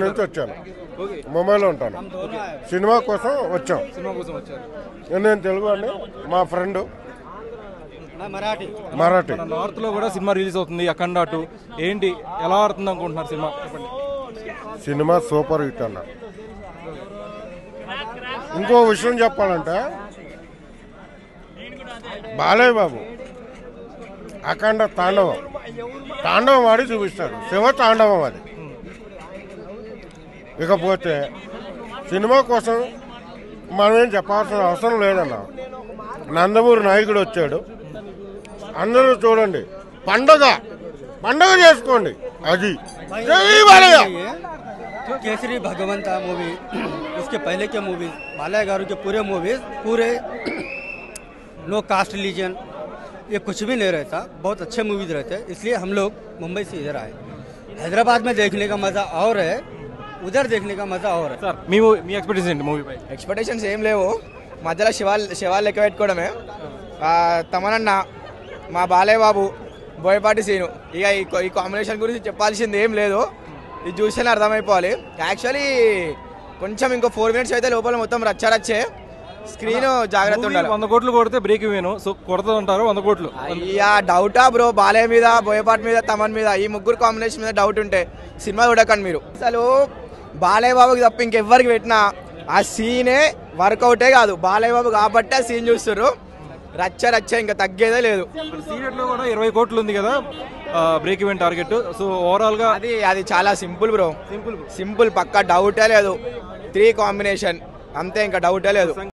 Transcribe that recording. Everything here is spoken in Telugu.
నుంచి వచ్చాను, ముంబైలో ఉంటాను. సినిమా కోసం వచ్చాం. నేను తెలుగు అండి, మా ఫ్రెండ్ మరాఠీ. నార్త్ లో కూడా సినిమా రిలీజ్ అవుతుంది, అఖండ 2. ఏంటి, ఎలా ఆడుతుంది అనుకుంటున్నారు సినిమా? సినిమా సూపర్ హిట్ అన్న. ఇంకో విషయం చెప్పాలంటే బాలయ్య బాబు అఖండ తాండవం ఆడి చూపిస్తాడు, శివ తాండవం అది. ఇకపోతే సినిమా కోసం మనం ఏం చెప్పాల్సిన అవసరం లేదన్న. నందమూరి నాయకుడు వచ్చాడు, అందరూ చూడండి, పండగ చేసుకోండి. అది केसरी भगवंता मूवी, उसके पहले के मूवी बालయ్య गारू के पूरे नो कास्ट रिलीजन ये कुछ भी नहीं रहता, बहुत अच्छे मूवीज रहते हैं, इसलिए हम लोग मुंबई से इधर आए। हैदराबाद में देखने का मजा और है, उधर देखने का मजा और है। సార్ మీ ఎక్స్పెక్టేషన్ మూవీ పై? ఎక్స్పెక్టేషన్స్ ఏం లేవు, మధ్యలో శివాలు లెక్క పెట్టుకోవడమే. తమనన్న, మా బాలయ్య బాబు, బోయపాటి సీను, ఇక ఈ కాంబినేషన్ గురించి చెప్పాల్సింది ఏం లేదు, ఇది చూస్తేనే అర్థమైపోవాలి. యాక్చువల్లీ కొంచెం ఇంకో 4 minutes అయితే లోపల మొత్తం రచ్చే స్క్రీన్ జాగ్రత్త ఉండాలి. 100 కోట్లు కొడితే బ్రేక్ ఇవ్వను, సో కొడతా ఉంటారు 100 కోట్లు. అయ్యా డౌటా బ్రో, బాలయ్య మీద, బోయపాటి మీద, తమన్ మీద, ఈ ముగ్గురు కాంబినేషన్ మీద డౌట్ ఉంటే సినిమా చూడకండి మీరు. అసలు బాలయ్య బాబుకి తప్ప ఇంకెవ్వరికి పెట్టినా ఆ సీనే వర్కౌటే కాదు, బాలయ్య బాబు కాబట్టి ఆ సీన్ చూస్తారు. రచ్చ ఇంకా తగ్గేదే లేదు. సీరియట్ లో కూడా 20 కోట్లు ఉంది కదా break even target. So overall గా అది చాలా సింపుల్ బ్రో, సింపుల్ పక్కా డౌటే లేదు. 3 కాంబినేషన్ అంతే, ఇంకా డౌటే లేదు.